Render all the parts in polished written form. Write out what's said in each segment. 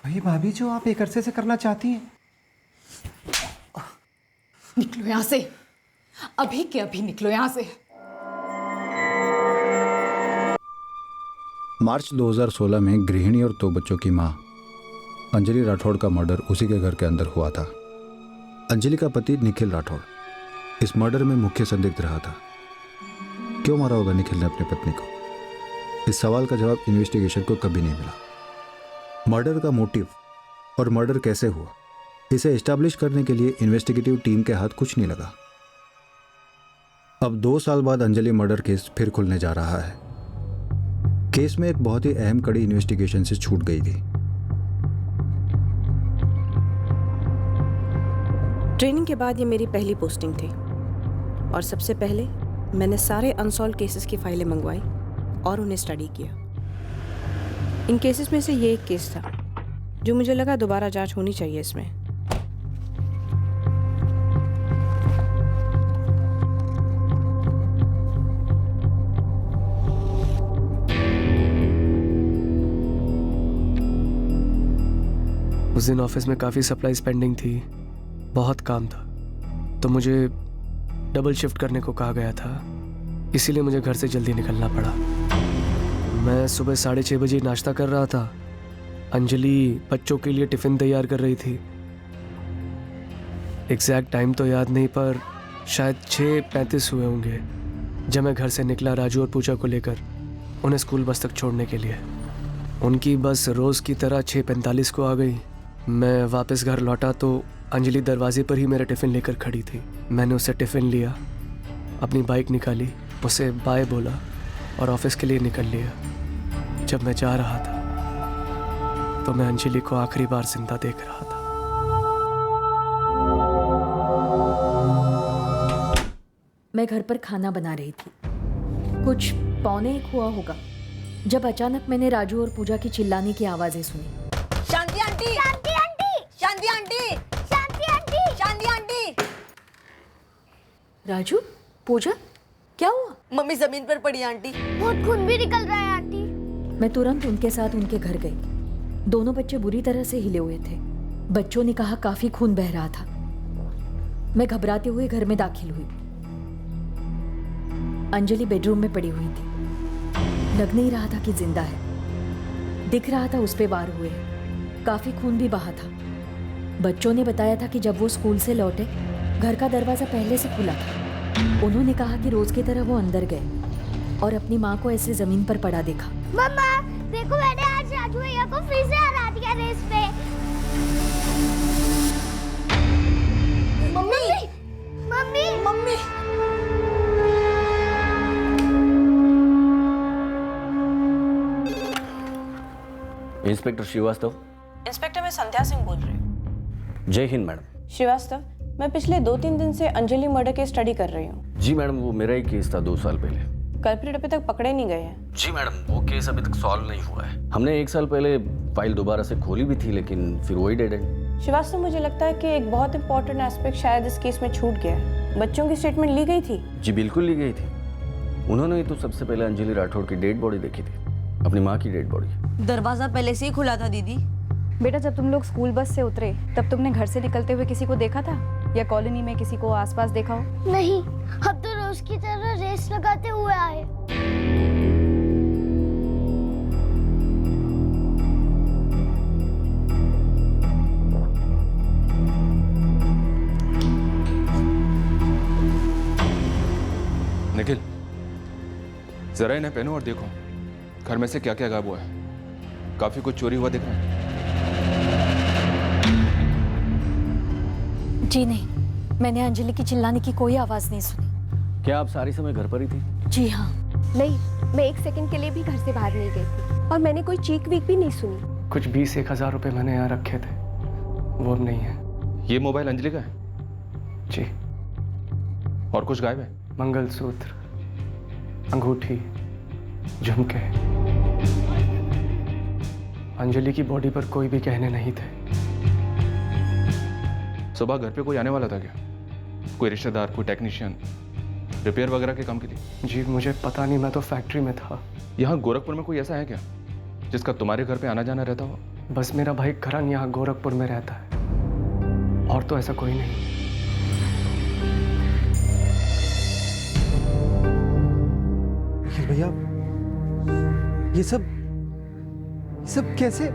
वही भाभी जो आप एक अरसे से करना चाहती हैं। निकलो यहां से, अभी के अभी निकलो यहां से। मार्च 2016 में गृहिणी और 2 बच्चों की मां अंजलि राठौड़ का मर्डर उसी के घर के अंदर हुआ था। अंजलि का पति निखिल राठौड़ इस मर्डर में मुख्य संदिग्ध रहा था। क्यों मारा होगा निखिल ने अपनी पत्नी को? इस सवाल का जवाब इन्वेस्टिगेशन को कभी नहीं मिला। मर्डर का मोटिव और मर्डर कैसे हुआ, इसे एस्टैब्लिश करने के लिए इन्वेस्टिगेटिव टीम के हाथ कुछ नहीं लगा। अब 2 साल बाद अंजलि मर्डर केस फिर खुलने जा रहा है। केस में एक बहुत ही अहम कड़ी इन्वेस्टिगेशन से छूट गई थी। ट्रेनिंग के बाद ये मेरी पहली पोस्टिंग थी और सबसे पहले मैंने सारे अनसॉल्व केसेस की फाइलें मंगवाई और उन्हें स्टडी किया। इन केसेस में से ये एक केस था जो मुझे लगा दोबारा जांच होनी चाहिए इसमें। उस दिन ऑफिस में काफ़ी सप्लाईज पेंडिंग थी, बहुत काम था, तो मुझे डबल शिफ्ट करने को कहा गया था, इसीलिए मुझे घर से जल्दी निकलना पड़ा। मैं सुबह 6:30 बजे नाश्ता कर रहा था। अंजलि बच्चों के लिए टिफ़िन तैयार कर रही थी। एग्जैक्ट टाइम तो याद नहीं, पर शायद 6:35 हुए होंगे जब मैं घर से निकला राजू और पूजा को लेकर उन्हें स्कूल बस तक छोड़ने के लिए। उनकी बस रोज़ की तरह 6:45 को आ गई। मैं वापस घर लौटा तो अंजलि दरवाजे पर ही मेरा टिफ़िन लेकर खड़ी थी। मैंने उससे टिफ़िन लिया, अपनी बाइक निकाली, उसे बाय बोला और ऑफिस के लिए निकल लिया। जब मैं जा रहा था तो मैं अंजलि को आखिरी बार जिंदा देख रहा था। मैं घर पर खाना बना रही थी, कुछ 12:45 हुआ होगा जब अचानक मैंने राजू और पूजा की चिल्लाने की आवाजें सुनी। शांति आंटी, शांति आंटी, शांति आंटी, शांति आंटी, शांति आंटी। राजू, पूजा, क्या हुआ? मम्मी जमीन पर पड़ी आंटी, बहुत खून भी निकल रहा है आंटी। मैं तुरंत उनके साथ उनके घर गई। दोनों बच्चे बुरी तरह से हिले हुए थे। बच्चों ने कहा काफी खून बह रहा था। मैं घबराते हुए घर में दाखिल हुई। अंजलि बेडरूम में पड़ी हुई थी। लग नहीं रहा था कि जिंदा है। दिख रहा था उस पे वार हुए हैं। काफी खून भी बहा था। बच्चों ने बताया था कि जब वो स्कूल से लौटे घर का दरवाजा पहले से खुला था। उन्होंने कहा कि रोज की तरह वो अंदर गए और अपनी माँ को ऐसे जमीन पर पड़ा देखा। मम्मा, देखो मैंने आज राजू भैया को फिर से हरा दिया रेस पे। Mummy, mummy, mummy. Inspector Shrivastava. Inspector, मैं संध्या सिंह बोल रही हूँ। जय हिंद मैडम। श्रीवास्तव, मैं पिछले 2-3 दिन से अंजलि मर्डर की स्टडी कर रही हूँ। जी मैडम, वो मेरा ही केस था 2 साल पहले। कल्प्रिट अभी तक पकड़े नहीं गए हैं। जी मैडम, वो केस अभी तक सॉल्व नहीं हुआ है। हमने 1 साल पहले फाइल दोबारा से खोली भी थी, लेकिन फिर वही डेड एंड। श्रीवास्तव, मुझे लगता है कि एक बहुत इंपॉर्टेंट एस्पेक्ट शायद इस केस में छूट गया है। बच्चों की स्टेटमेंट ली गई थी? जी बिल्कुल ली गई थी। उन्होंने ही तो सबसे पहले अंजलि राठौड़ की डेड बॉडी देखी थी, अपनी माँ की डेड बॉडी। दरवाजा पहले से ही खुला था दीदी। बेटा, जब तुम लोग स्कूल बस से उतरे तब तुमने घर से निकलते हुए किसी को देखा था या कॉलोनी में किसी को आसपास देखा हो? नहीं, हम तो रोज की तरह रेस लगाते हुए आए। निखिल, जरा इन्हें पहनो और देखो घर में से क्या क्या गायब हुआ है। काफी कुछ चोरी हुआ दिख रहा है। जी नहीं, मैंने अंजलि की चिल्लाने की कोई आवाज नहीं सुनी। क्या आप सारी समय घर पर ही थी? जी हाँ। नहीं, मैं 1 सेकंड के लिए भी घर से बाहर नहीं गई थी और मैंने कोई चीख वीख भी नहीं सुनी। कुछ 20-1 हज़ार रुपये मैंने यहाँ रखे थे, वो अब नहीं है। ये मोबाइल अंजलि का है? जी। और कुछ गायब है? मंगलसूत्र, अंगूठी, झुमके। अंजलि की बॉडी पर कोई भी गहने नहीं थे। सुबह घर पे कोई आने वाला था क्या? कोई रिश्तेदार, कोई टेक्नीशियन, रिपेयर वगैरह के काम के लिए? जी मुझे पता नहीं, मैं तो फैक्ट्री में था। यहाँ गोरखपुर में कोई ऐसा है क्या जिसका तुम्हारे घर पे आना जाना रहता हो? बस मेरा भाई करण यहाँ गोरखपुर में रहता है, और तो ऐसा कोई नहीं। निखिल भैया, ये सब कैसे?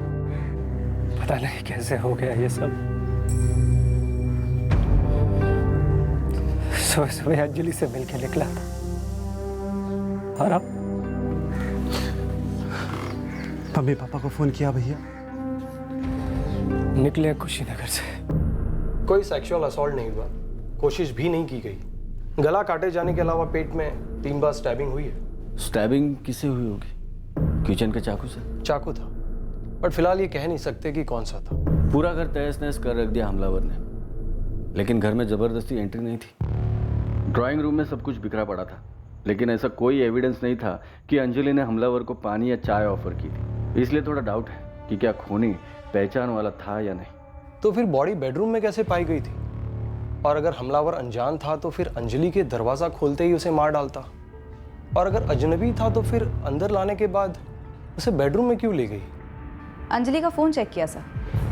पता नहीं कैसे हो गया ये सब। सुबह सुबह अंजलि से मिलके निकला था, और अब मम्मी पापा को फोन किया भैया? निकले कुशीनगर से। कोई सेक्सुअल असॉल्ट नहीं हुआ, कोशिश भी नहीं की गई। गला काटे जाने के अलावा पेट में 3 बार स्टैबिंग हुई है। स्टैबिंग किससे हुई होगी? किचन के चाकू से? चाकू था, बट फिलहाल ये कह नहीं सकते कि कौन सा था। पूरा घर तहस नहस कर रख दिया हमलावर ने, लेकिन घर में जबरदस्ती एंट्री नहीं थी। ड्राइंग रूम में सब कुछ बिखरा पड़ा था, लेकिन ऐसा कोई एविडेंस नहीं था कि अंजलि ने हमलावर को पानी या चाय ऑफर की थी। इसलिए थोड़ा डाउट है कि क्या खूनी पहचान वाला था या नहीं। तो फिर बॉडी बेडरूम में कैसे पाई गई थी? और अगर हमलावर अनजान था तो फिर अंजलि के दरवाजा खोलते ही उसे मार डालता, और अगर अजनबी था तो फिर अंदर लाने के बाद उसे बेडरूम में क्यों ले गई? अंजलि का फ़ोन चेक किया सर,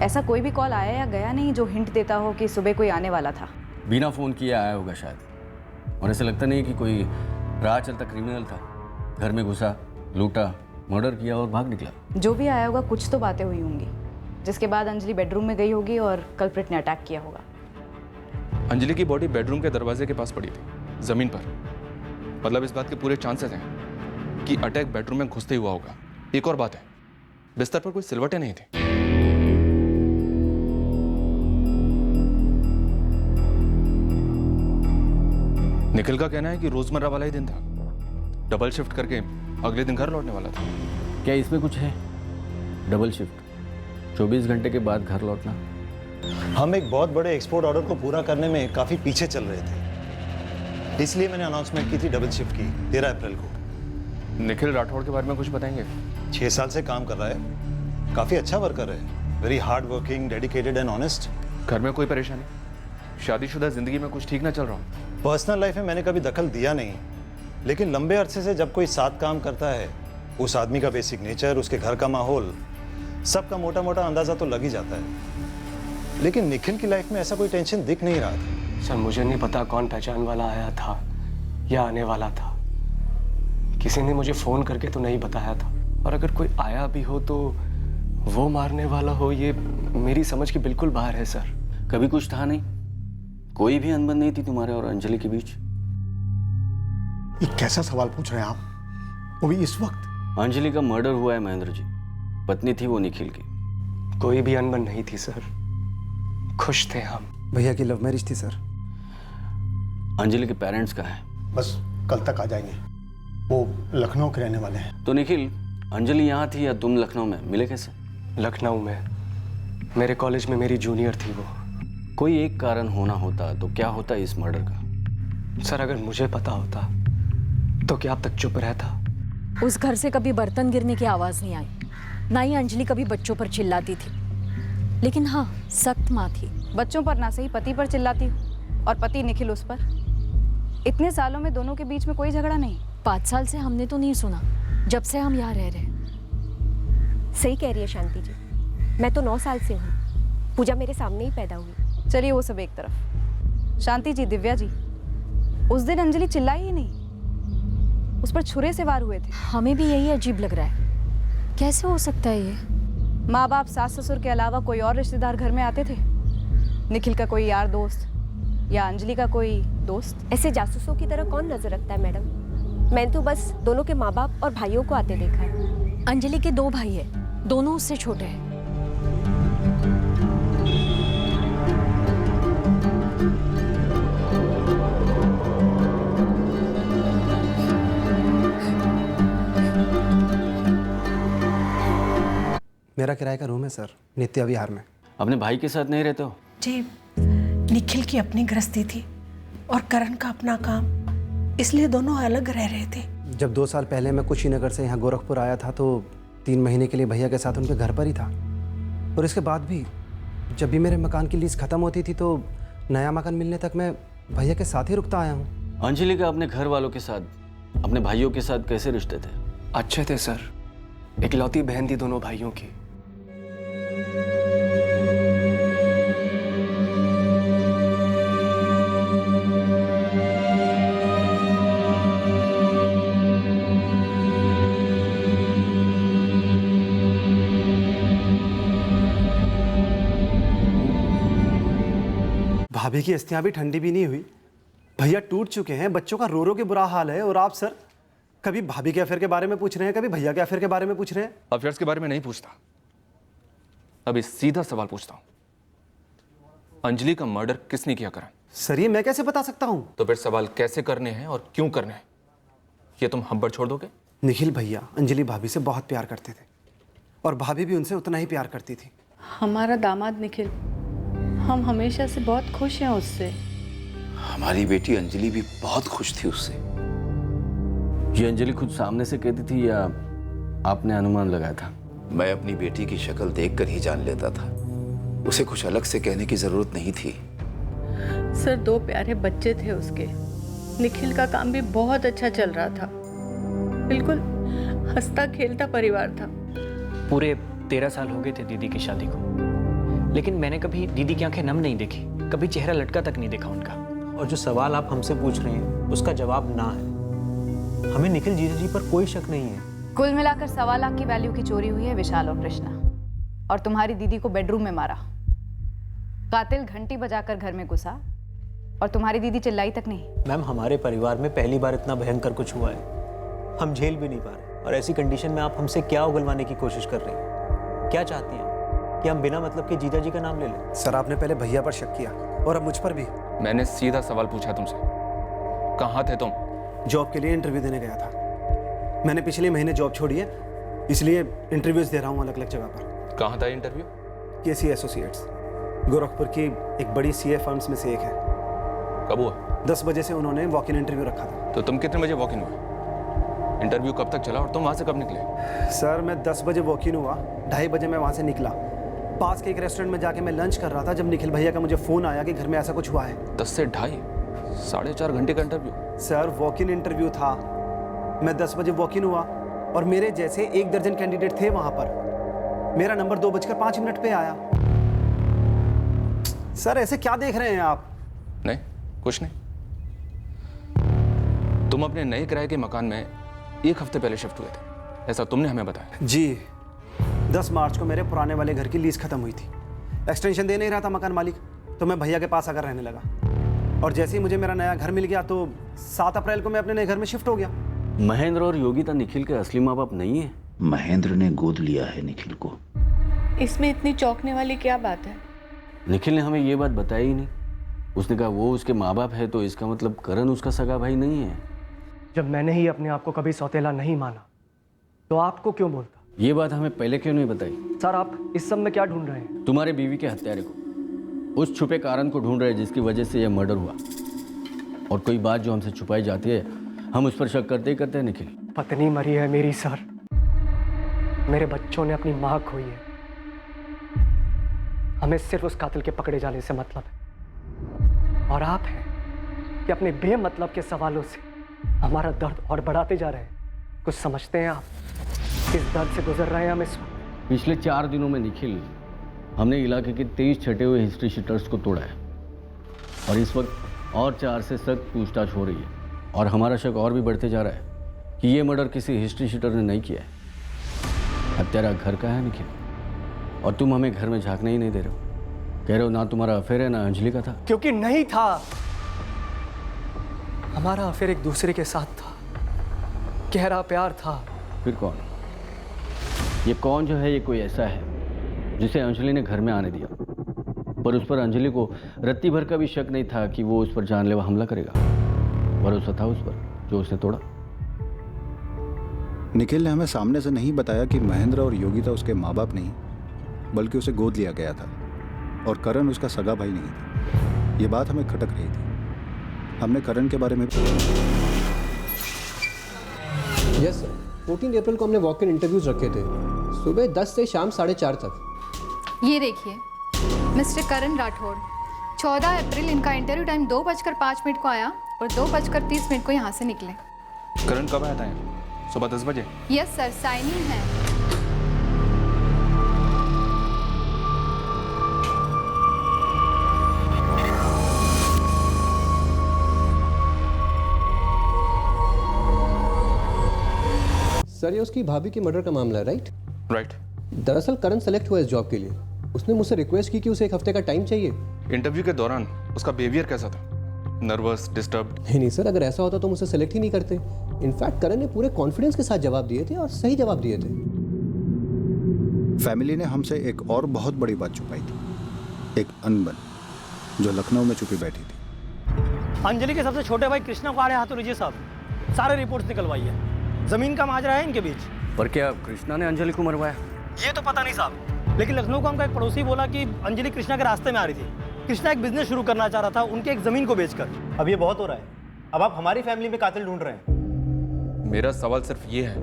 ऐसा कोई भी कॉल आया या गया नहीं जो हिंट देता हो कि सुबह कोई आने वाला था। बिना फ़ोन किए आया होगा शायद, और ऐसा लगता नहीं कि कोई राह चलता क्रिमिनल था। घर में घुसा, लूटा, मर्डर किया और भाग निकला। जो भी आया होगा कुछ तो बातें हुई होंगी, जिसके बाद अंजलि बेडरूम में गई होगी और कल्प्रिट ने अटैक किया होगा। अंजलि की बॉडी बेडरूम के दरवाजे के पास पड़ी थी, जमीन पर। मतलब इस बात के पूरे चांसेस हैं कि अटैक बेडरूम में घुसते ही हुआ होगा। एक और बात है, बिस्तर पर कोई सिलवटें नहीं थी। निखिल का कहना है कि रोजमर्रा वाला ही दिन था, डबल शिफ्ट करके अगले दिन घर लौटने वाला था। क्या इसमें कुछ है? डबल शिफ्ट, 24 घंटे के बाद घर लौटना। हम एक बहुत बड़े एक्सपोर्ट ऑर्डर को पूरा करने में काफ़ी पीछे चल रहे थे, इसलिए मैंने अनाउंसमेंट की थी, डबल शिफ्ट की 13 अप्रैल को। निखिल राठौड़ के बारे में कुछ बताएंगे? 6 साल से काम कर रहा है, काफ़ी अच्छा वर्कर है, very hard working, dedicated and honest. घर में कोई परेशानी? शादीशुदा जिंदगी में कुछ ठीक ना चल रहा हूँ? पर्सनल लाइफ में मैंने कभी दखल दिया नहीं, लेकिन लंबे अरसे से जब कोई साथ काम करता है, उस आदमी का बेसिक नेचर, उसके घर का माहौल, सबका मोटा मोटा अंदाजा तो लग ही जाता है। लेकिन निखिल की लाइफ में ऐसा कोई टेंशन दिख नहीं रहा था। सर मुझे नहीं पता कौन पहचान वाला आया था या आने वाला था। किसी ने मुझे फोन करके तो नहीं बताया था, और अगर कोई आया भी हो तो वो मारने वाला हो, ये मेरी समझ के बिल्कुल बाहर है सर। कभी कुछ था नहीं? कोई भी अनबन नहीं थी तुम्हारे और अंजलि के बीच? ये कैसा सवाल पूछ रहे हैं आप, वो भी इस वक्त? अंजलि का मर्डर हुआ है महेंद्र जी, पत्नी थी वो निखिल की। कोई भी अनबन नहीं थी सर, खुश थे हम। भैया की लव मैरिज थी सर। अंजलि के पेरेंट्स कहाँ हैं? बस कल तक आ जाएंगे, वो लखनऊ के रहने वाले हैं। तो निखिल, अंजलि यहाँ थी या तुम लखनऊ में? मिले कैसे? लखनऊ में, मेरे कॉलेज में मेरी जूनियर थी वो। कोई एक कारण होना होता तो क्या होता इस मर्डर का? सर अगर मुझे पता होता तो क्या अब तक चुप रहता? उस घर से कभी बर्तन गिरने की आवाज़ नहीं आई, ना ही अंजलि कभी बच्चों पर चिल्लाती थी। लेकिन हाँ, सख्त माँ थी। बच्चों पर ना सही पति पर चिल्लाती हूँ, और पति निखिल उस पर। इतने सालों में दोनों के बीच में कोई झगड़ा नहीं। 5 साल से हमने तो नहीं सुना, जब से हम यहाँ रह रहे हैं। सही कह रही है शांति जी, मैं तो 9 साल से हूँ, पूजा मेरे सामने ही पैदा हुई। चलिए वो सब एक तरफ। शांति जी, दिव्या जी, उस दिन अंजलि चिल्लाई ही नहीं, उस पर छुरे से वार हुए थे। हमें भी यही अजीब लग रहा है, कैसे हो सकता है ये? माँ बाप, सास ससुर के अलावा कोई और रिश्तेदार घर में आते थे? निखिल का कोई यार दोस्त या अंजलि का कोई दोस्त? ऐसे जासूसों की तरह कौन नजर रखता है मैडम? मैंने तो बस दोनों के माँ बाप और भाइयों को आते देखा है। अंजलि के 2 भाई हैं, दोनों उससे छोटे हैं। मेरा किराए का रूम है सर, नित्य विहार में। अपने भाई के साथ नहीं रहते हो? जी, निखिल की अपनी गृहस्थी थी और करण का अपना काम, इसलिए दोनों अलग रह रहे थे। जब 2 साल पहले मैं कुशीनगर से यहाँ गोरखपुर आया था तो 3 महीने के लिए भैया के साथ उनके घर पर ही था। और इसके बाद भी जब भी मेरे मकान की लीज खत्म होती थी तो नया मकान मिलने तक मैं भैया के साथ ही रुकता आया हूँ। अंजलि का अपने घर वालों के साथ, अपने भाइयों के साथ कैसे रिश्ते थे? अच्छे थे सर, इकलौती बहन थी दोनों भाइयों की। भाभी की अस्थियां भी ठंडी भी नहीं हुई, भैया टूट चुके हैं, बच्चों का रो रो के बुरा हाल है, और आप सर कभी भाभी के अफेयर के बारे में पूछ रहे हैं, कभी भैया के अफेयर के बारे में पूछ रहे हैं। अफेयर्स के बारे में नहीं पूछता, अभी सीधा सवाल पूछता हूं, अंजलि का मर्डर किसने किया करण? सर ये मैं कैसे बता सकता हूं? तो फिर सवाल कैसे करने हैं और क्यों करने हैं ये तुम हम पर छोड़ दोगे? निखिल भैया अंजलि भाभी से बहुत प्यार करते थे और भाभी भी उनसे उतना ही प्यार करती थी। हमारा दामाद निखिल, हम हमेशा से बहुत खुश हैं उससे। हमारी बेटी अंजलि भी बहुत खुश थी उससे। ये अंजलि खुद सामने से कहती थी या आपने अनुमान लगाया था? मैं अपनी बेटी की शक्ल देखकर ही जान लेता था, उसे कुछ अलग से कहने की जरूरत नहीं थी। सर 2 प्यारे बच्चे थे उसके, निखिल का काम भी बहुत अच्छा चल रहा था, बिल्कुल हंसता खेलता परिवार था। पूरे 13 साल हो गए थे दीदी की शादी को, लेकिन मैंने कभी दीदी की आंखें नम नहीं देखी, कभी चेहरा लटका तक नहीं देखा उनका। और जो सवाल आप हमसे पूछ रहे हैं उसका जवाब ना है। हमें निखिल जीजा जी पर कोई शक नहीं है। कुल मिलाकर 1.25 लाख की वैल्यू की चोरी हुई है विशाल और कृष्णा, और तुम्हारी दीदी को बेडरूम में मारा। कातिल घंटी बजाकर घर में घुसा और तुम्हारी दीदी चिल्लाई तक नहीं। मैम हमारे परिवार में पहली बार इतना भयंकर कुछ हुआ है, हम झेल भी नहीं पा रहे, और ऐसी कंडीशन में आप हमसे क्या उगलवाने की कोशिश कर रहे हैं? क्या चाहती हैं कि हम बिना मतलब के जीजा जी का नाम ले लें? सर आपने पहले भैया पर शक किया और अब मुझ पर भी। मैंने सीधा सवाल पूछा तुमसे, कहाँ थे तुम? जॉब के लिए इंटरव्यू देने गया था। मैंने पिछले महीने जॉब छोड़ी है, इसलिए इंटरव्यूज दे रहा हूँ अलग अलग जगह पर। कहाँ था इंटरव्यू? केसी एसोसिएट्स, गोरखपुर की एक बड़ी सीए फर्म्स में से एक है। कब हुआ? 10 बजे से उन्होंने वॉक इन इंटरव्यू रखा था। तो तुम कितने बजे वॉक इन हुए? इंटरव्यू कब तक चला और तुम वहाँ से कब निकले? सर मैं 10 बजे वॉक इन हुआ, 2:30 बजे मैं वहाँ से निकला। पास के एक रेस्टोरेंट में जाके मैं लंच कर रहा था जब निखिल भैया का मुझे फ़ोन आया कि घर में ऐसा कुछ हुआ है। 10 से 2:30, 4.5 घंटे का interview? Sir walk in interview था, मैं 10 बजे वॉक इन हुआ और मेरे जैसे 1 दर्जन कैंडिडेट थे वहाँ पर। मेरा नंबर 2:05 पे आया। सर ऐसे क्या देख रहे हैं आप? नहीं कुछ नहीं। तुम अपने नए किराए के मकान में 1 हफ्ते पहले शिफ्ट हुए थे, ऐसा तुमने हमें बताया। जी 10 मार्च को मेरे पुराने वाले घर की लीज खत्म हुई थी। एक्सटेंशन दे नहीं रहा था मकान मालिक, तो मैं भैया के पास आकर रहने लगा, और जैसे ही मुझे मेरा नया घर मिल गया तो 7 अप्रैल को मैं अपने नए घर में शिफ्ट हो गया। महेंद्र और योगिता निखिल के असली माँ बाप नहीं है? महेंद्र ने गोद लिया है निखिल को। इसमें इतनी चौंकने वाली क्या बात है? निखिल ने हमें ये बात बताई ही नहीं। उसने कहा वो उसके माँ बाप है तो इसका मतलब करण उसका सगा भाई नहीं है। जब मैंने ही अपने आप को कभी सौतेला नहीं माना तो आपको क्यों बोलता? ये बात हमें पहले क्यों नहीं बताई? सर आप इस सब में क्या ढूंढ रहे हैं? तुम्हारे बीवी के हत्यारे को, उस छुपे कारण को ढूंढ रहे हैं जिसकी वजह से यह मर्डर हुआ। और कोई बात जो हमसे छुपाई जाती है हम उस पर शक करते ही करते हैं। निखिल पत्नी मरी है मेरी सर, मेरे बच्चों ने अपनी माँ खोई है, हमें सिर्फ उस कातिल के पकड़े जाने से मतलब है, और आप हैं कि अपने बेमतलब के सवालों से हमारा दर्द और बढ़ाते जा रहे हैं। कुछ समझते हैं आप किस दर्द से गुजर रहे हैं हम इस वक्त? पिछले 4 दिनों में निखिल हमने इलाके के 23 छटे हुए हिस्ट्री शीटर्स को तोड़ा है, और इस वक्त और 4 से सख्त पूछताछ हो रही है, और हमारा शक और भी बढ़ते जा रहा है कि ये मर्डर किसी हिस्ट्री शीटर ने नहीं किया है। हत्यारा घर का है निखिल, और तुम हमें घर में झांकने ही नहीं दे रहे हो। कह रहे हो ना तुम्हारा अफेयर है ना अंजलि का था। क्योंकि नहीं था, हमारा अफेयर एक दूसरे के साथ था, गहरा प्यार था। फिर कौन? ये कौन जो है, ये कोई ऐसा है जिसे अंजलि ने घर में आने दिया, पर उस पर अंजलि को रत्ती भर का भी शक नहीं था कि वो उस पर जानलेवा हमला करेगा। भरोसा था उस पर जो उसने तोड़ा। निखिल ने हमें सामने से नहीं बताया कि महेंद्र और योगिता उसके माँ बाप नहीं, बल्कि उसे गोद लिया गया था, और करण उसका सगा भाई नहीं था। ये बात हमें खटक रही थी। हमने करण के बारे में यस सर, 14 अप्रैल को हमने वॉक इन इंटरव्यूज रखे थे, सुबह 10 से शाम 4:30 तक। ये देखिए मिस्टर करण राठौड़, 14 अप्रैल इनका इंटरव्यू टाइम 2:05 को आया और 2:30 को यहाँ से निकले। करण कब आया था? सुबह 10 बजे? यस सर, साइन इन है। सर ये उसकी भाभी के मर्डर का मामला है, राइट? राइट। दरअसल करण सेलेक्ट हुआ इस जॉब के लिए। उसने मुझसे रिक्वेस्ट की कि उसे 1 हफ्ते का टाइम चाहिए। इंटरव्यू के दौरान उसका बिहेवियर कैसा था? Nervous, disturbed? नहीं सर, अगर ऐसा होता तो मुझे सेलेक्ट ही नहीं करते। इनफैक्ट करण ने पूरे कॉन्फिडेंस के साथ जवाब दिए थे और सही जवाब दिए थे। फैमिली ने हमसे एक और बहुत बड़ी बात छुपाई थी, एक अनबन जो लखनऊ में छुपी बैठी थी। अंजलि के सबसे छोटे भाई कृष्णा को आ रहे हाथों लीजिए साहब, सारे रिपोर्ट्स निकलवाई है। जमीन का माजरा है इनके बीच। पर क्या कृष्णा ने अंजलि को मरवाया? ये तो पता नहीं साहब, लेकिन लखनऊ का उनका एक पड़ोसी बोला कि अंजलि कृष्णा के रास्ते में आ रही थी। कृष्णा एक बिजनेस शुरू करना चाह रहा था उनके एक जमीन को बेचकर। अब ये बहुत हो रहा है। अब आप हमारी फैमिली में कातिल ढूंढ रहे हैं। मेरा सवाल सिर्फ ये है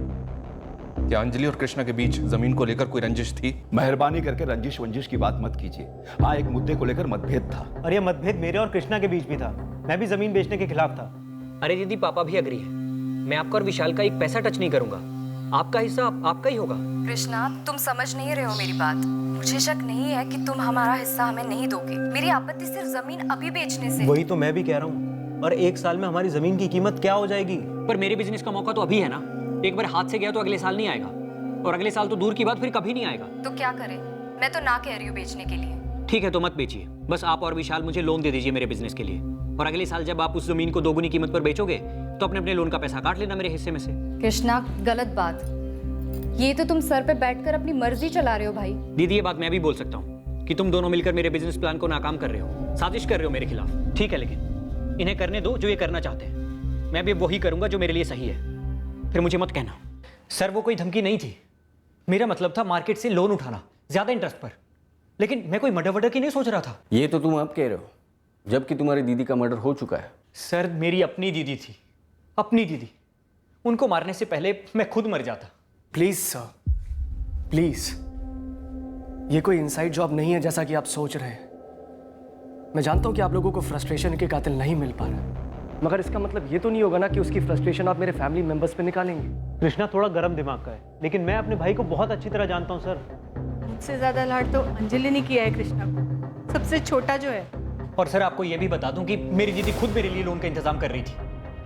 कि अंजलि और कृष्णा के बीच जमीन को लेकर कोई रंजिश थी? मेहरबानी करके रंजिश वंजिश की बात मत कीजिए। हाँ, एक मुद्दे को लेकर मतभेद था। और ये मतभेद मेरे और कृष्णा के बीच भी था। मैं भी जमीन बेचने के खिलाफ था। अरे दीदी, पापा भी अग्री है। मैं आपका और विशाल का एक पैसा टच नहीं करूंगा। आपका हिस्सा आपका ही होगा। कृष्णा, तुम समझ नहीं रहे हो मेरी बात। मुझे शक नहीं है कि तुम हमारा हिस्सा हमें नहीं दोगे। मेरी आपत्ति सिर्फ जमीन अभी बेचने से। वही तो मैं भी कह रहा हूँ। और 1 साल में हमारी जमीन की कीमत क्या हो जाएगी? पर मेरे बिजनेस का मौका तो अभी है ना। एक बार हाथ से गया तो अगले साल नहीं आएगा, और अगले साल तो दूर की बात फिर कभी नहीं आएगा। तो क्या करें? मैं तो ना कह रही हूँ बेचने के लिए। ठीक है, तो मत बेचिए। बस आप और विशाल मुझे लोन दे दीजिए मेरे बिजनेस के लिए, और अगले साल जब आप उस जमीन को 2 गुनी कीमत पर बेचोगे तो अपने अपने लोन का पैसा काट लेना मेरे हिस्से में से। कृष्णा, गलत बात। ये तो तुम सर पे बैठकर अपनी मर्जी चला रहे हो भाई। दीदी, ये बात मैं भी बोल सकता हूँ कि तुम दोनों मिलकर मेरे बिजनेस प्लान को नाकाम कर रहे हो, साजिश कर रहे हो मेरे खिलाफ। ठीक है, लेकिन इन्हें करने दो जो ये करना चाहते हैं। मैं भी वही करूंगा जो मेरे लिए सही है। फिर मुझे मत कहना। सर, वो कोई धमकी नहीं थी। मेरा मतलब था मार्केट से लोन उठाना, ज्यादा इंटरेस्ट पर। लेकिन मैं कोई मर्डर वर्डर की नहीं सोच रहा था। ये तो तुम अब कह रहे हो, जबकि तुम्हारी दीदी का मर्डर हो चुका है। सर, मेरी अपनी दीदी थी, अपनी दीदी। उनको मारने से पहले मैं खुद मर जाता। Please sir, please. ये कोई इनसाइड जॉब नहीं है जैसा कि आप सोच रहे हैं। मैं जानता हूं कि आप लोगों को फ्रस्ट्रेशन के कातिल नहीं मिल पा रहा, मगर इसका मतलब ये तो नहीं होगा ना कि उसकी फ्रस्ट्रेशन आप मेरे फैमिली मेंबर्स पे निकालेंगे। कृष्णा थोड़ा गर्म दिमाग का है, लेकिन मैं अपने भाई को बहुत अच्छी तरह जानता हूँ सर। मुझसे ज्यादा लाड तो अंजलि ने किया है कृष्णा को, सबसे छोटा जो है। और सर, आपको ये भी बता दूं कि मेरी दीदी खुद मेरे लिए लोन का इंतजाम कर रही थी।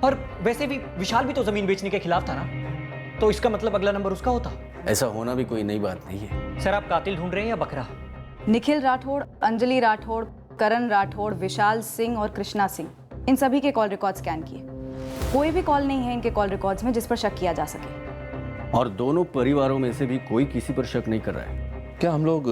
और वैसे भी विशाल भी तो जमीन बेचने के खिलाफ था ना, तो इसका मतलब अगला नंबर उसका होता। ऐसा होना भी कोई नई बात नहीं है। सर, आप कातिल ढूंढ रहे हैं या बकरा? निखिल राठौड़, अंजलि राठौड़, करण राठौड़, विशाल सिंह और कृष्णा सिंह, इन सभी के कॉल रिकॉर्ड स्कैन किए। कोई भी कॉल नहीं है इनके कॉल रिकॉर्ड्स में जिस पर शक किया जा सके। और दोनों परिवारों में से भी कोई किसी पर शक नहीं कर रहा है। क्या हम लोग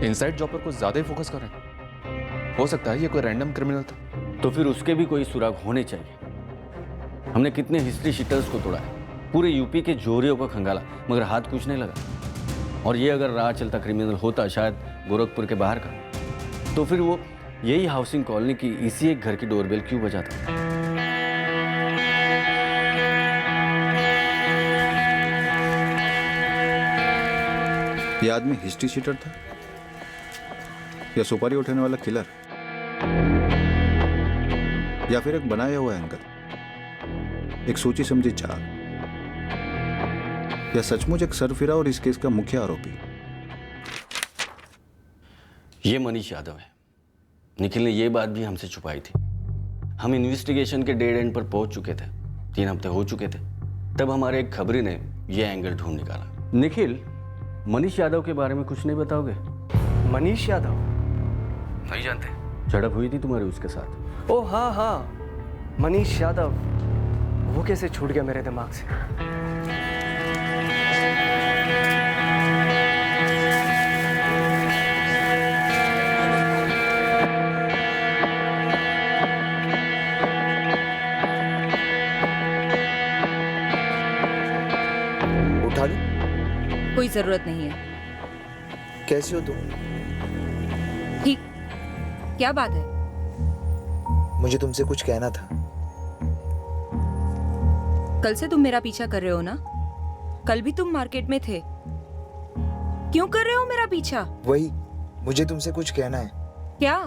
इनसाइड जॉब पर कुछ ज्यादा ही फोकस कर रहे हैं? हो सकता है ये कोई रैंडम क्रिमिनल था। तो फिर उसके भी कोई सुराग होने चाहिए। हमने कितने हिस्ट्री शीटर्स को तोड़ा है, पूरे यूपी के जोरियों को खंगाला, मगर हाथ कुछ नहीं लगा। और ये अगर राह चलता क्रिमिनल होता शायद गोरखपुर के बाहर का, तो फिर वो यही हाउसिंग कॉलोनी की इसी एक घर की डोरबेल क्यों बजाता? ये आदमी हिस्ट्री शीटर था या सुपारी उठाने वाला किलर, या फिर एक बनाया हुआ एंगल, एक सोची समझी चाल, या सचमुच एक सरफिरा और इस केस का मुख्य आरोपी? ये मनीष यादव है। निखिल ने ये बात भी हमसे छुपाई थी। हम इन्वेस्टिगेशन के डेड एंड पर पहुंच चुके थे, 3 हफ्ते हो चुके थे। तब हमारे एक खबरी ने ये एंगल ढूंढ निकाला। निखिल, मनीष यादव के बारे में कुछ नहीं बताओगे? मनीष यादव? नहीं जानते? झड़प हुई थी तुम्हारी उसके साथ? ओ हाँ हाँ, मनीष यादव। वो कैसे छूट गया मेरे दिमाग से। उठा लूं? कोई जरूरत नहीं है। कैसी हो तुम? ठीक। क्या बात है? मुझे तुमसे कुछ कहना था। कल से तुम मेरा पीछा कर रहे हो ना? कल भी तुम मार्केट में थे। क्यों कर रहे हो मेरा पीछा? वही, मुझे तुमसे कुछ कहना है। क्या?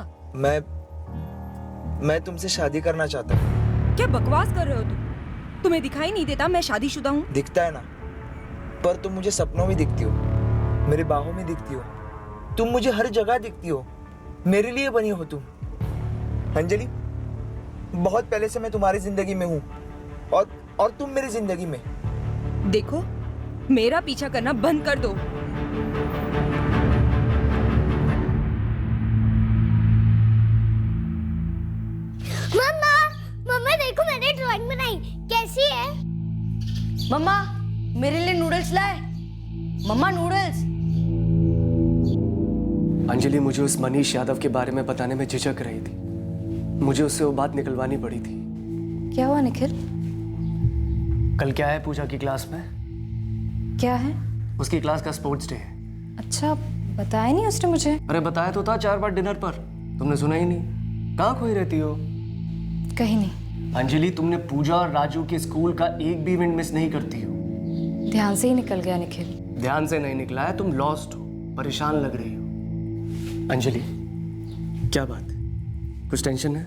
मैं तुमसे शादी करना चाहता हूँ। क्या बकवास कर रहे हो तुम? तुम्हें दिखाई नहीं देता मैं शादीशुदा हूँ? दिखता है ना, पर तुम मुझे सपनों में दिखती हो, मेरे बाहों में दिखती हो, तुम मुझे हर जगह दिखती हो। मेरे लिए बनी हो तुम। अंजलि, बहुत पहले से मैं तुम्हारी जिंदगी में हूँ और तुम मेरी जिंदगी में। देखो, मेरा पीछा करना बंद कर दो। मम्मा मेरे लिए नूडल्स लाए। मम्मा नूडल्स। अंजलि, मुझे उस मनीष यादव के बारे में बताने में झिझक रही थी। मुझे उससे वो बात निकलवानी पड़ी थी। क्या हुआ निखिल? कल क्या है पूजा की क्लास में? क्या है? उसकी क्लास का स्पोर्ट्स डे है। अच्छा, बताया नहीं उसने मुझे। अरे बताया तो था 4 बार डिनर पर, तुमने सुना ही नहीं। कहाँ खोई रहती हो? कहीं नहीं। अंजलि, तुमने पूजा और राजू के स्कूल का एक भी इवेंट मिस नहीं करती हो। ध्यान से ही निकल गया निखिल। ध्यान से नहीं निकला है, तुम लॉस्ट हो, परेशान लग रही हो। अंजलि, क्या बात? कुछ टेंशन है?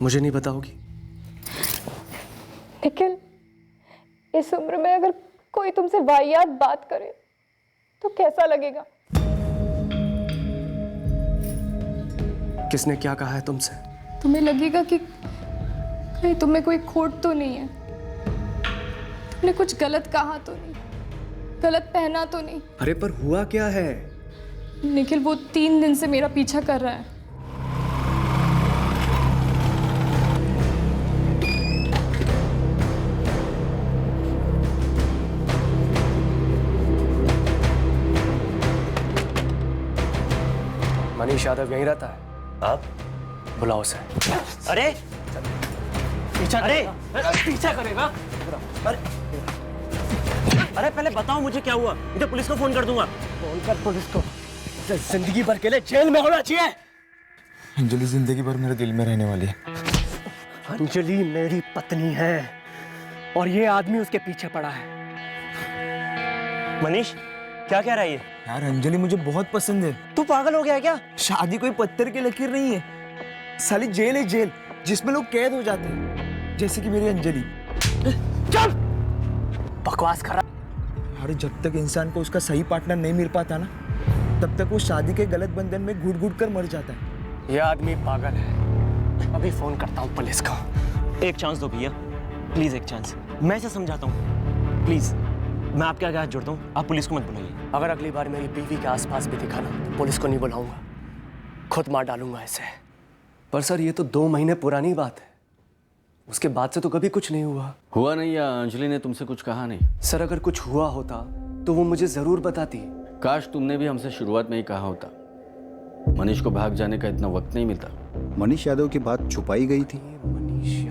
मुझे नहीं बताओगी? निखिल, इस उम्र में अगर कोई तुमसे वाहियात बात करे तो कैसा लगेगा? किसने क्या कहा है तुमसे? तुम्हें लगेगा कि कहीं तुम्हें कोई खोट तो नहीं है, तुमने कुछ गलत कहा तो नहीं, गलत पहना तो नहीं। अरे पर हुआ क्या है? निखिल, वो 3 दिन से मेरा पीछा कर रहा है। मनीष यादव यहीं रहता है? आप बुलाओ उसे। अरे पीछा पीछा करेगा? अरे पहले बताओ मुझे क्या हुआ, नहीं तो पुलिस को फोन कर दूंगा। फोन कर पुलिस को। जिंदगी भर के लिए जेल में होना चाहिए। अंजलि जिंदगी भर मेरे दिल में रहने वाली है। अंजलि मेरी पत्नी है और ये आदमी उसके पीछे पड़ा है। मनीष, क्या कह रहा है ये? यार अंजलि मुझे बहुत पसंद है। तू पागल हो गया है क्या? शादी कोई पत्थर की लकीर नहीं है, साली जेल है जेल, जिसमें लोग कैद हो जाते हैं, जैसे कि मेरी अंजलि। चल बकवास कर। अरे जब तक इंसान को उसका सही पार्टनर नहीं मिल पाता ना, तब तक वो शादी के गलत बंधन में घुट घुट कर मर जाता है। ये आदमी पागल है। अभी फोन करता हूँ पुलिस को। एक चांस दो भैया, प्लीज एक चांस। मैं इसे समझाता हूँ, प्लीज। मैं आपके आगे हाथ जोड़ता हूँ, आप पुलिस को मत बुलाइए। अगर अगली बार मेरी बीवी के आसपास भी दिखा ना, तो पुलिस को नहीं बुलाऊंगा, खुद मार डालूंगा इसे। पर सर, ये तो 2 महीने पुरानी बात है, उसके बाद से तो कभी कुछ नहीं हुआ। हुआ नहीं या अंजलि ने तुमसे कुछ कहा नहीं? सर, अगर कुछ हुआ होता तो वो मुझे जरूर बताती। काश तुमने भी हमसे शुरुआत में ही कहा होता। मनीष को भाग जाने का इतना वक्त नहीं मिलता। मनीष यादव की बात छुपाई गई थी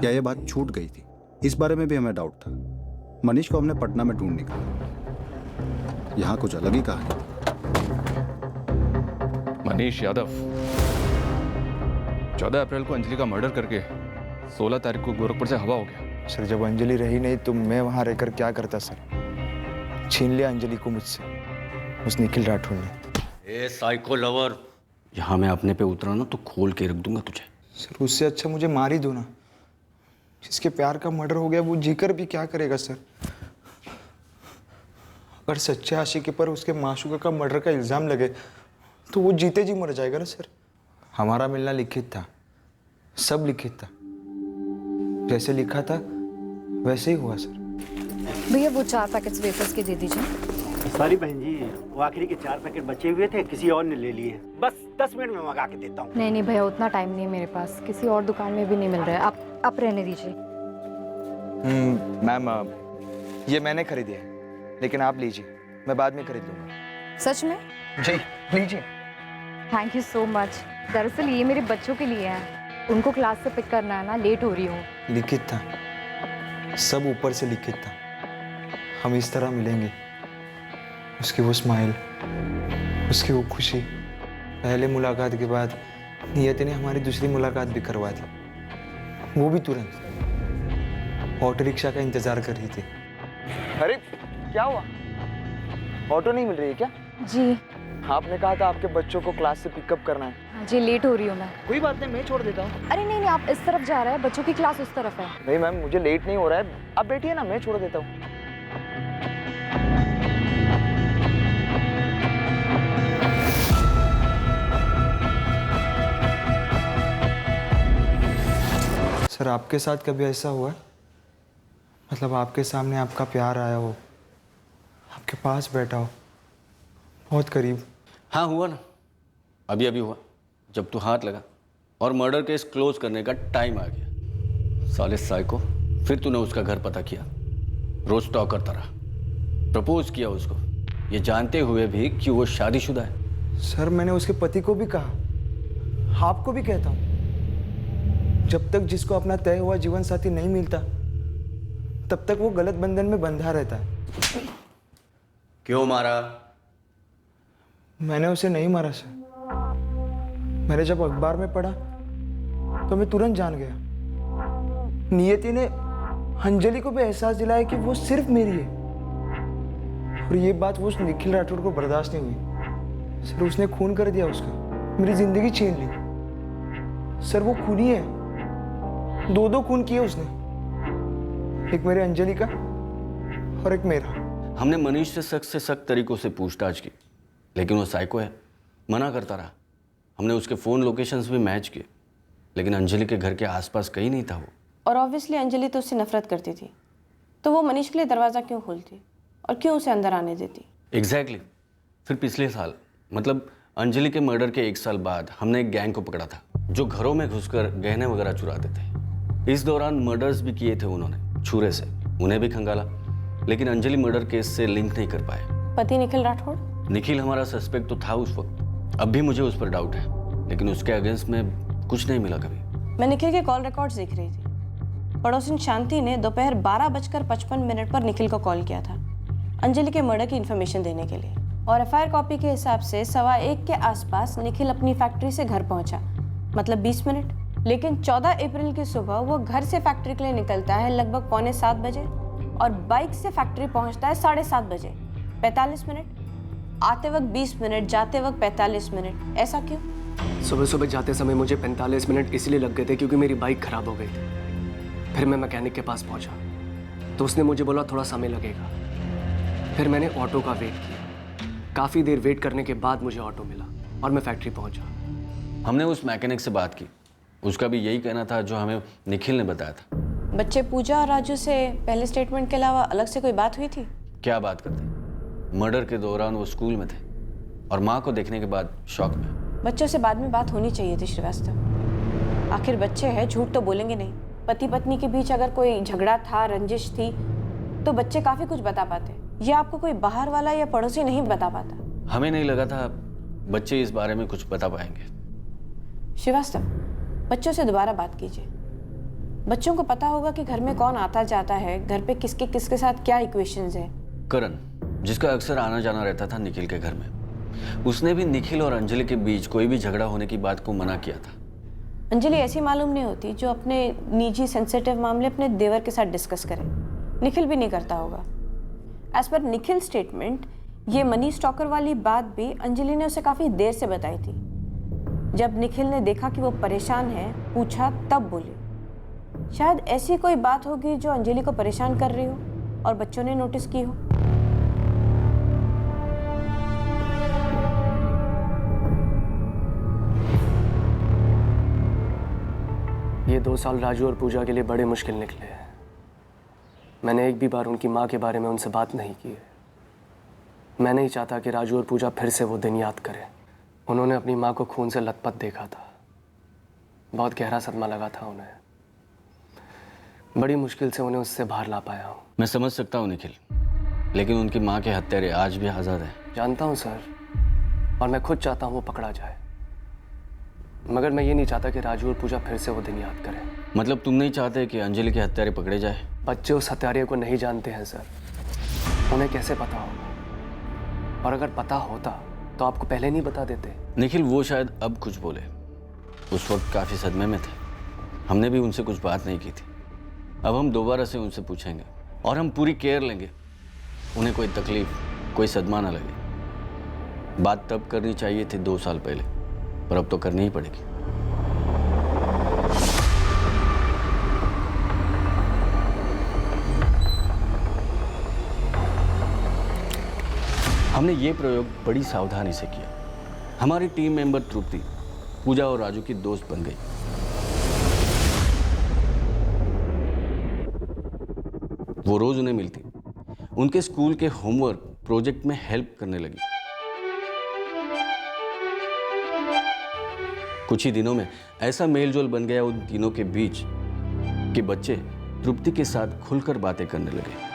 या ये बात छूट गई थी, इस बारे में भी हमें डाउट था। मनीष को हमने पटना में ढूंढ निकाला, यहाँ कुछ अलग ही कहानी। मनीष यादव 14 अप्रैल को अंजलि का मर्डर करके 16 तारीख को गोरखपुर से हवा हो गया। सर, जब अंजलि रही नहीं तो मैं वहां रहकर क्या करता सर? छीन लिया अंजलि को मुझसे उस निखिल राठौड़ ने। ए साइको लवर, यहाँ मैं अपने पे उतरा ना तो खोल के रख दूंगा तुझे। सर, उससे अच्छा मुझे मार ही दो ना। जिसके प्यार का मर्डर हो गया वो जीकर भी क्या करेगा सर? अगर सच्चे आशिकी पर उसके माशूका का मर्डर का इल्जाम लगे तो वो जीते जी मर जाएगा ना सर। हमारा मिलना लिखित था, सब लिखित था, जैसे लिखा था वैसे ही हुआ सर। भैया वो 4 पैकेट्स वेफर्स के दे दीजिए। सॉरी बहन जी, वो आखिरी के 4 पैकेट बचे हुए थे, किसी और ने ले लिए। बस 10 मिनट में मंगा के देता हूँ। नहीं भैया, उतना टाइम नहीं है मेरे पास, किसी और दुकान में भी नहीं मिल रहा है। आप रहने दीजिए। मैम, ये मैंने खरीदी है, लेकिन आप लीजिए, मैं बाद में खरीद लूँगा। सच में? जी लीजिए। Thank you so much. दरअसल ये मेरे बच्चों के लिए है, उनको क्लास से पिक करना है ना, लेट हो रही हूँ। लिखित था, सब ऊपर से लिखित था, हम इस तरह मिलेंगे। उसकी वो स्माइल, उसकी वो खुशी, पहले मुलाकात के बाद नियति ने हमारी दूसरी मुलाकात भी करवा दी, वो भी तुरंत। ऑटो रिक्शा का इंतजार कर रही थी। अरे क्या हुआ, ऑटो नहीं मिल रही है क्या? जी, आपने कहा था आपके बच्चों को क्लास से पिकअप करना है। हाँ जी, लेट हो रही हूँ मैं। कोई बात नहीं, मैं छोड़ देता हूँ। अरे नहीं, आप इस तरफ जा रहे हैं, बच्चों की क्लास उस तरफ है। नहीं मैम, मुझे लेट नहीं हो रहा है, आप बैठिए ना, मैं छोड़ देता हूँ। सर, आपके साथ कभी ऐसा हुआ है, मतलब आपके सामने आपका प्यार आया हो, आपके पास बैठा हो, बहुत करीब? हाँ हुआ ना, अभी अभी हुआ, जब तू हाथ लगा और मर्डर केस क्लोज करने का टाइम आ गया। साले साइको, फिर तूने उसका घर पता किया रोज टॉक करता रहा, प्रपोज किया उसको, ये जानते हुए भी कि वो शादीशुदा है। सर मैंने उसके पति को भी कहा, आपको भी कहता हूँ, जब तक जिसको अपना तय हुआ जीवन साथी नहीं मिलता तब तक वो गलत बंधन में बंधा रहता है। क्यों मारा? मैंने उसे नहीं मारा सर। मैंने जब अखबार में पढ़ा तो मैं तुरंत जान गया, नियति ने अंजलि को भी एहसास दिलाया कि वो सिर्फ मेरी है। और ये बात वो उस निखिल राठौड़ को बर्दाश्त नहीं हुई सर। उसने खून कर दिया उसका, मेरी जिंदगी छीन ली सर। वो खूनी है, दो खून किए उसने, एक मेरे अंजलि का और एक मेरा। हमने मनीष से सख्त तरीकों से पूछताछ की, लेकिन वो साइको है, मना करता रहा। हमने उसके फ़ोन लोकेशंस भी मैच किए, लेकिन अंजलि के घर के आसपास कहीं नहीं था वो। और ऑब्वियसली अंजलि तो उससे नफरत करती थी, तो वो मनीष के लिए दरवाज़ा क्यों खोलती और क्यों उसे अंदर आने देती? एग्जैक्टली। फिर पिछले साल, मतलब अंजलि के मर्डर के 1 साल बाद, हमने एक गैंग को पकड़ा था जो घरों में घुसकर गहने वगैरह चुराते थे। इस दौरान मर्डर्स भी किए थे उन्होंने, छुरे से, उन्हें भी खंगाला, लेकिन अंजलि मर्डर केस से लिंक नहीं कर पाए। पति निखिल राठौड़? निखिल हमारा सस्पेक्ट तो था उस वक्त, अब भी मुझे उस पर डाउट है, लेकिन उसके अगेंस्ट में कुछ नहीं मिला कभी। मैं निखिल के कॉल रिकॉर्ड्स देख रही थी। पड़ोसिन शांति ने दोपहर 12:55 पर निखिल को कॉल किया था अंजलि के मर्डर की इन्फॉर्मेशन देने के लिए, और एफआईआर कॉपी के हिसाब से 1:15 के आसपास निखिल अपनी फैक्ट्री से घर पहुंचा, मतलब 20 मिनट। लेकिन 14 अप्रैल की सुबह वो घर से फैक्ट्री के लिए निकलता है लगभग 6:45 बजे, और बाइक से फैक्ट्री पहुंचता है 7:30 बजे, 45 मिनट। आते वक्त 20 मिनट, जाते वक्त 45 मिनट। ऐसा क्यों? सुबह सुबह जाते समय मुझे 45 मिनट इसलिए लग गए थे क्योंकि मेरी बाइक खराब हो गई थी। फिर मैं मैकेनिक के पास पहुंचा तो उसने मुझे बोला थोड़ा समय लगेगा। फिर मैंने ऑटो का वेट किया, काफ़ी देर वेट करने के बाद मुझे ऑटो मिला और मैं फैक्ट्री पहुंचा। हमने उस मैकेनिक से बात की, उसका भी यही कहना था जो हमें निखिल ने बताया था। बच्चे पूजा और राजू से पहले स्टेटमेंट के अलावा अलग से कोई बात हुई थी? क्या बात करते, मर्डर के दौरान वो स्कूल में थे और माँ को देखने के बाद शॉक में। बच्चों से बाद में बात होनी चाहिए थी श्रीवास्तव, आखिर बच्चे हैं, झूठ तो बोलेंगे नहीं। पति पत्नी के बीच अगर कोई झगड़ा था, रंजिश थी, तो बच्चे काफ़ी कुछ बता पाते। ये आपको कोई बाहर वाला या पड़ोसी नहीं बता पाता। हमें नहीं लगा था बच्चे इस बारे में कुछ बता पाएंगे। श्रीवास्तव, बच्चों से दोबारा बात कीजिए। बच्चों को पता होगा कि घर में कौन आता जाता है, घर पे किसके किसके साथ क्या इक्वेशंस है। करण, जिसका अक्सर आना जाना रहता था निखिल के घर में, उसने भी निखिल और अंजलि के बीच कोई भी झगड़ा होने की बात को मना किया था। अंजलि ऐसी मालूम नहीं होती जो अपने निजी सेंसिटिव मामले अपने देवर के साथ डिस्कस करे। निखिल भी नहीं करता होगा। एज पर निखिल स्टेटमेंट, ये मनी स्टॉकर वाली बात भी अंजलि ने उसे काफ़ी देर से बताई थी। जब निखिल ने देखा कि वो परेशान है, पूछा, तब बोली। शायद ऐसी कोई बात होगी जो अंजलि को परेशान कर रही हो और बच्चों ने नोटिस की हो। ये 2 साल राजू और पूजा के लिए बड़े मुश्किल निकले हैं। मैंने एक भी बार उनकी माँ के बारे में उनसे बात नहीं की है। मैं नहीं चाहता कि राजू और पूजा फिर से वो दिन याद करें। उन्होंने अपनी माँ को खून से लथपथ देखा था, बहुत गहरा सदमा लगा था उन्हें। बड़ी मुश्किल से उन्हें उससे बाहर ला पाया हूँ। मैं समझ सकता हूँ निखिल, लेकिन उनकी माँ के हत्यारे आज भी आज़ाद हैं। जानता हूँ सर, और मैं खुद चाहता हूँ वो पकड़ा जाए, मगर मैं ये नहीं चाहता कि राजू और पूजा फिर से वो दिन याद करें। मतलब तुम नहीं चाहते कि अंजलि के हत्यारे पकड़े जाए? बच्चे उस हत्यारे को नहीं जानते हैं सर, उन्हें कैसे पता होगा? और अगर पता होता तो आपको पहले नहीं बता देते। निखिल, वो शायद अब कुछ बोले, उस वक्त काफ़ी सदमे में थे। हमने भी उनसे कुछ बात नहीं की थी। अब हम दोबारा से उनसे पूछेंगे और हम पूरी केयर लेंगे, उन्हें कोई तकलीफ, कोई सदमा ना लगे। बात तब करनी चाहिए थी 2 साल पहले, पर अब तो करनी ही पड़ेगी। हमने ये प्रयोग बड़ी सावधानी से किया। हमारी टीम मेंबर तृप्ति पूजा और राजू की दोस्त बन गई। वो रोज उन्हें मिलती, उनके स्कूल के होमवर्क प्रोजेक्ट में हेल्प करने लगी। कुछ ही दिनों में ऐसा मेलजोल बन गया उन तीनों के बीच कि बच्चे तृप्ति के साथ खुलकर बातें करने लगे।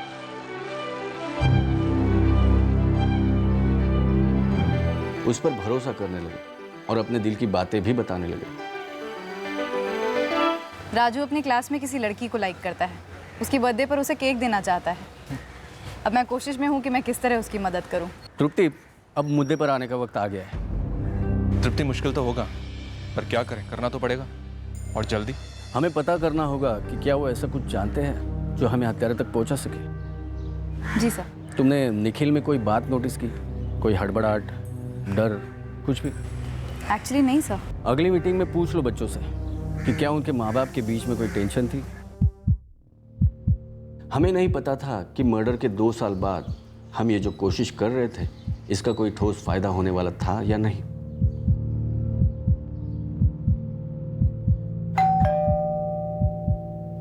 उस पर भरोसा करने लगे और अपने दिल की बातें भी बताने लगे। राजू अपनी क्लास में किसी लड़की को लाइक करता है, उसकी बर्थडे पर उसे केक देना चाहता है। अब मैं कोशिश में हूँ कि मैं किस तरह उसकी मदद करूँ। तृप्ति, अब मुद्दे पर आने का वक्त आ गया है। तृप्ति, मुश्किल तो होगा, पर क्या करें, करना तो पड़ेगा, और जल्दी। हमें पता करना होगा कि क्या वो ऐसा कुछ जानते हैं जो हमें हत्यारे तक पहुंचा सके। जी सर। तुमने निखिल में कोई बात नोटिस की, कोई हड़बड़ाहट, डर, कुछ भी? एक्चुअली नहीं सर। अगली मीटिंग में पूछ लो बच्चों से कि क्या उनके माँ बाप के बीच में कोई टेंशन थी। हमें नहीं पता था कि मर्डर के 2 साल बाद हम ये जो कोशिश कर रहे थे इसका कोई ठोस फायदा होने वाला था या नहीं।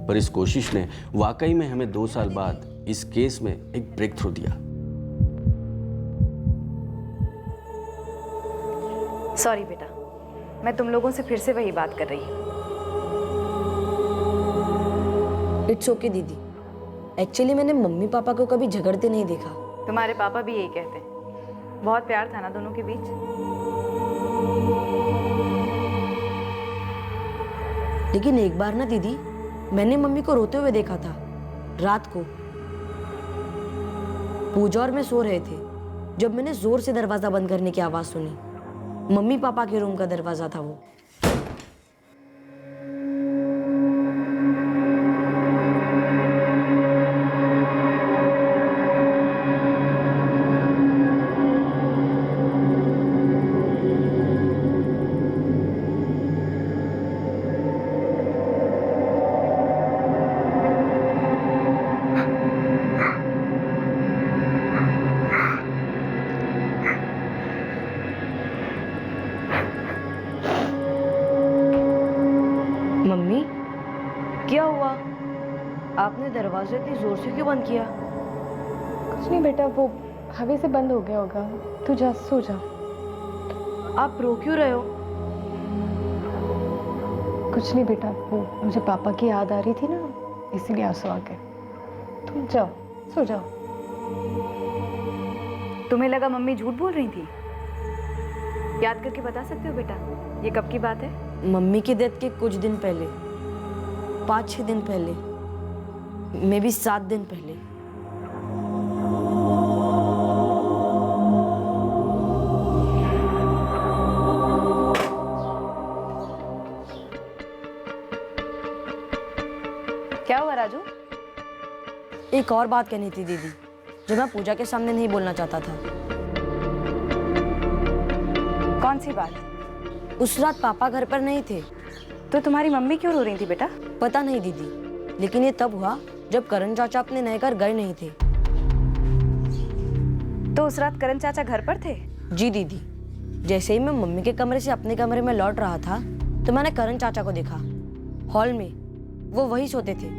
पर इस कोशिश ने वाकई में हमें 2 साल बाद इस केस में एक ब्रेक थ्रू दिया। सॉरी बेटा, मैं तुम लोगों से फिर से वही बात कर रही हूँ। इट्स ओके दीदी, एक्चुअली मैंने मम्मी पापा को कभी झगड़ते नहीं देखा। तुम्हारे पापा भी यही कहते हैं, बहुत प्यार था ना दोनों के बीच। लेकिन एक बार ना दीदी, मैंने मम्मी को रोते हुए देखा था रात को। पूजा और मैं सो रहे थे जब मैंने जोर से दरवाजा बंद करने की आवाज सुनी। मम्मी पापा के रूम का दरवाजा था वो। मम्मी, क्या हुआ? आपने दरवाजा इतनी जोर से क्यों बंद किया? कुछ नहीं बेटा, वो हवा से बंद हो गया होगा। तू जा, सो जा। आप रो क्यों रहे हो? कुछ नहीं बेटा, वो मुझे पापा की याद आ रही थी ना, इसीलिए आंसू आ गए। तुम जाओ, सो जाओ। तुम्हें लगा मम्मी झूठ बोल रही थी? याद करके बता सकते हो बेटा, ये कब की बात है? मम्मी की डेथ के कुछ दिन पहले, 5-6 दिन पहले, मे बी 7 दिन पहले। क्या हुआ राजू? एक और बात कहनी थी दीदी, जो मैं पूजा के सामने नहीं बोलना चाहता था। कौन सी बात? उस रात पापा घर पर नहीं थे। तो तुम्हारी मम्मी क्यों रो रही थी बेटा? पता नहीं दीदी, लेकिन ये तब हुआ जब करण चाचा अपने नए घर गए नहीं थे। तो उस रात करण चाचा घर पर थे? जी दीदी, जैसे ही मैं मम्मी के कमरे से अपने कमरे में लौट रहा था तो मैंने करण चाचा को देखा हॉल में। वो वहीं सोते थे।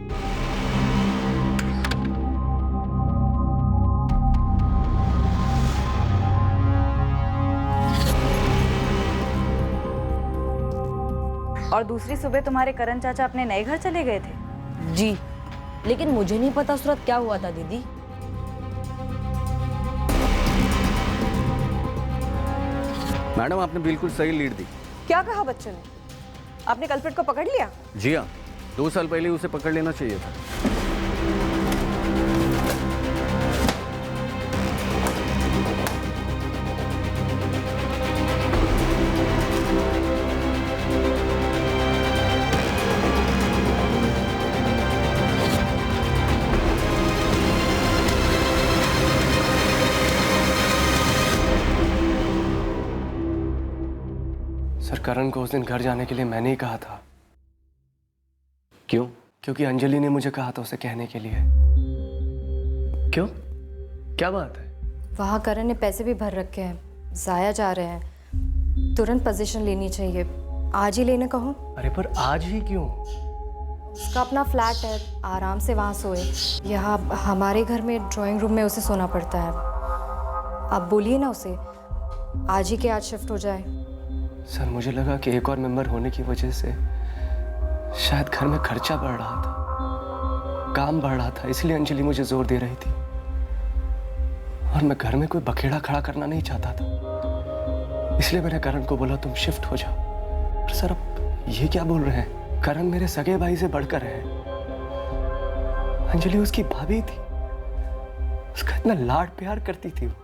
और दूसरी सुबह तुम्हारे करण चाचा अपने नए घर चले गए थे? जी, लेकिन मुझे नहीं पता उस रात क्या हुआ था दीदी। मैडम, आपने बिल्कुल सही लीड दी। क्या कहा बच्चों ने? आपने कल्प्रिट को पकड़ लिया? जी हाँ, 2 साल पहले उसे पकड़ लेना चाहिए था। सर, करण को उस दिन घर जाने के लिए मैंने ही कहा था। क्यों? क्योंकि अंजलि ने मुझे कहा था उसे कहने के लिए। क्यों? क्या बात है? वहाँ करण ने पैसे भी भर रखे हैं, ज़ाया जा रहे हैं। तुरंत पोजीशन लेनी चाहिए, आज ही लेने कहो। अरे पर आज ही क्यों? उसका अपना फ्लैट है, आराम से वहाँ सोए। यहाँ हमारे घर में ड्राइंग रूम में उसे सोना पड़ता है। आप बोलिए ना उसे, आज ही के आज शिफ्ट हो जाए। सर, मुझे लगा कि एक और मेंबर होने की वजह से शायद घर में खर्चा बढ़ रहा था, काम बढ़ रहा था, इसलिए अंजलि मुझे जोर दे रही थी। और मैं घर में कोई बखेड़ा खड़ा करना नहीं चाहता था। इसलिए मैंने करण को बोला तुम शिफ्ट हो जाओ। पर सर अब ये क्या बोल रहे हैं? करण मेरे सगे भाई से बढ़कर है। अंजलि उसकी भाभी थी, उसका इतना लाड प्यार करती थी वो।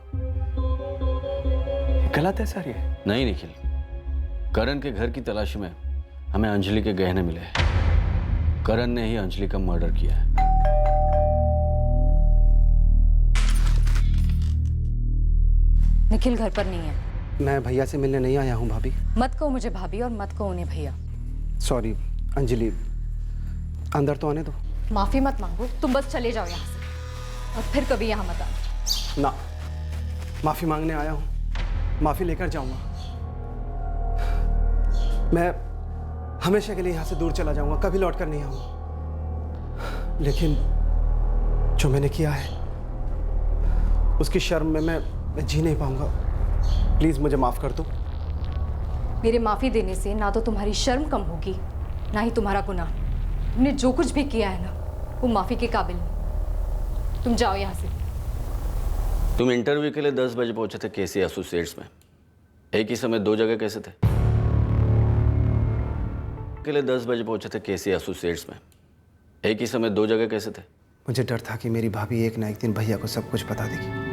गलत है सर ये? नहीं निखिल, करण के घर की तलाशी में हमें अंजलि के गहने मिले हैं। करण ने ही अंजलि का मर्डर किया है। निखिल घर पर नहीं है। मैं भैया से मिलने नहीं आया हूँ भाभी। मत कहो मुझे भाभी और मत कहो उन्हें भैया। सॉरी अंजलि, अंदर तो आने दो। माफी मत मांगो, तुम बस चले जाओ यहाँ से और फिर कभी यहाँ मत आना। ना, माफी मांगने आया हूँ, माफी लेकर जाऊंगा। मैं हमेशा के लिए यहाँ से दूर चला जाऊंगा, कभी लौट कर नहीं आऊंगा। लेकिन जो मैंने किया है उसकी शर्म में मैं जी नहीं पाऊंगा। प्लीज मुझे माफ कर दो। मेरे माफी देने से ना तो तुम्हारी शर्म कम होगी ना ही तुम्हारा गुनाह। तुमने जो कुछ भी किया है ना वो माफी के काबिल नहीं। तुम जाओ यहाँ से। तुम इंटरव्यू के लिए 10 बजे पहुंचे थे केसी एसोसिएट्स में। एक ही समय 2 जगह कैसे थे? के लिए 10 बजे पहुंचे थे केसी एसोसिएट्स में। एक ही समय 2 जगह कैसे थे? मुझे डर था कि मेरी भाभी एक ना एक दिन भैया को सब कुछ बता देगी,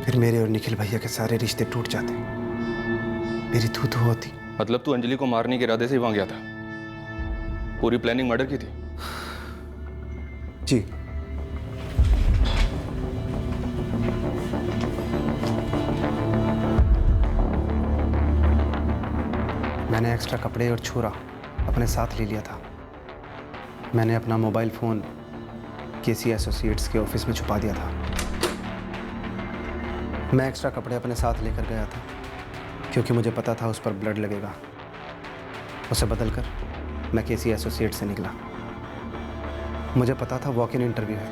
फिर मेरे और निखिल भैया के सारे रिश्ते टूट जाते, मेरी थू होती। मतलब तू अंजलि को मारने के इरादे से ही वहां गया था? पूरी प्लानिंग मर्डर की थी? जी। मैंने एक्स्ट्रा कपड़े और छुरा अपने साथ ले लिया था। मैंने अपना मोबाइल फ़ोन केसी एसोसिएट्स के ऑफिस में छुपा दिया था। मैं एक्स्ट्रा कपड़े अपने साथ लेकर गया था क्योंकि मुझे पता था उस पर ब्लड लगेगा। उसे बदलकर मैं केसी एसोसिएट से निकला। मुझे पता था वॉक इन इंटरव्यू है,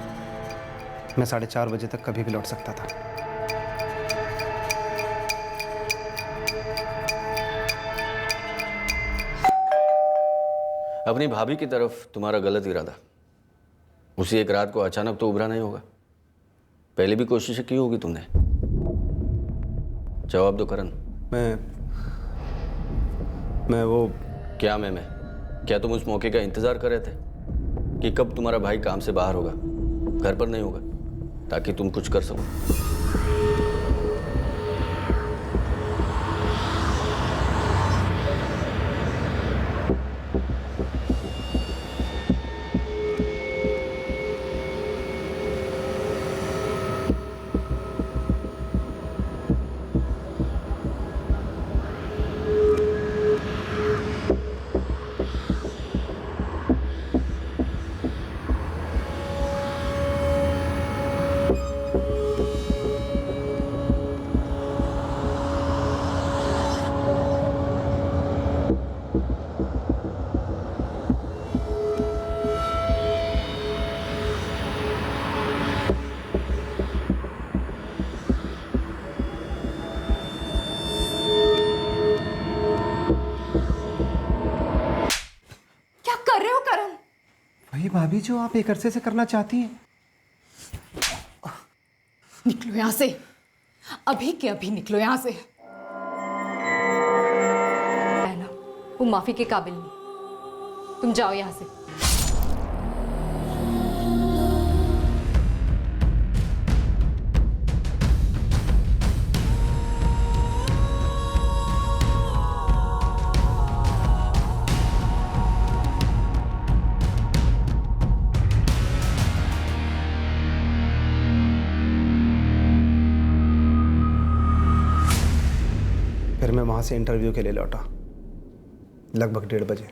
मैं 4:30 बजे तक कभी भी लौट सकता था। अपनी भाभी की तरफ तुम्हारा गलत इरादा उसी एक रात को अचानक तो उभरा नहीं होगा। पहले भी कोशिशें की होगी तुमने। जवाब दो करण। मैं वो क्या मैं क्या तुम उस मौके का इंतजार कर रहे थे कि कब तुम्हारा भाई काम से बाहर होगा, घर पर नहीं होगा, ताकि तुम कुछ कर सको? वही भाभी जो आप एक अरसे से करना चाहती हैं। निकलो यहां से, अभी के अभी निकलो यहां से। ना वो माफी के काबिल नहीं। तुम जाओ यहां से। फिर मैं वहां से इंटरव्यू के लिए लौटा लगभग 1:30 बजे।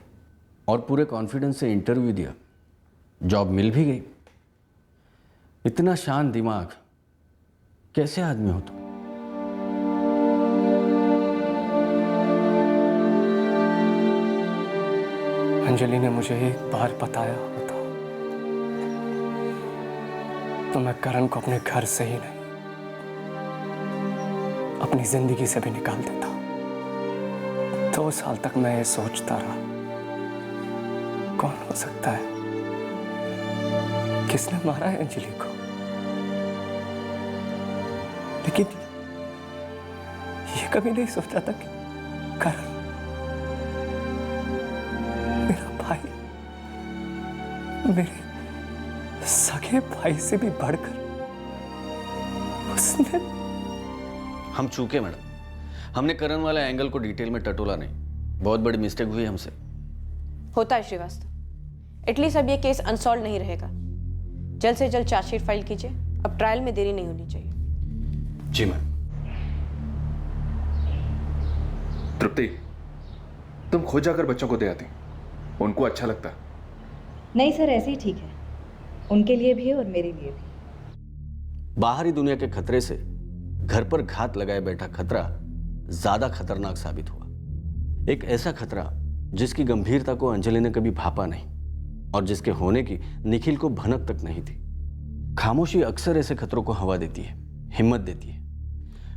और पूरे कॉन्फिडेंस से इंटरव्यू दिया, जॉब मिल भी गई। इतना शांत दिमाग कैसे आदमी हो तुम? अंजलि ने मुझे एक बार बताया होता तो मैं करण को अपने घर से ही नहीं, अपनी जिंदगी से भी निकाल देता। 2 साल तक मैं ये सोचता रहा, कौन हो सकता है, किसने मारा है अंजलि को। लेकिन ये कभी नहीं सोचा था कि करण मेरा भाई, मेरे सगे भाई से भी बढ़कर उसने। हम चूके मैडम, हमने करण वाला एंगल को डिटेल में टटोला नहीं। बहुत बड़ी मिस्टेक हुई हमसे। होता है श्रीवास्तव, एटलीस्ट अब ये केस अनसॉल्व नहीं रहेगा। जल्द से जल्द चार्जशीट फाइल कीजिए, अब ट्रायल में देरी नहीं होनी चाहिए। जी मैम। तृप्ति, तुम खुद जाकर बच्चों को दे आती, उनको अच्छा लगता। नहीं सर, ऐसे ही ठीक है, उनके लिए भी है और मेरे लिए भी। बाहरी दुनिया के खतरे से घर पर घात लगाए बैठा खतरा ज्यादा खतरनाक साबित हुआ। एक ऐसा खतरा जिसकी गंभीरता को अंजलि ने कभी भापा नहीं और जिसके होने की निखिल को भनक तक नहीं थी। खामोशी अक्सर ऐसे खतरों को हवा देती है, हिम्मत देती है।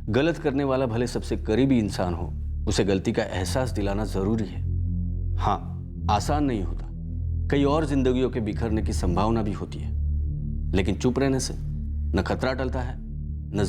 गलत करने वाला भले सबसे करीबी इंसान हो, उसे गलती का एहसास दिलाना जरूरी है। हाँ, आसान नहीं होता, कई और जिंदगियों के बिखरने की संभावना भी होती है, लेकिन चुप रहने से न खतरा टलता है न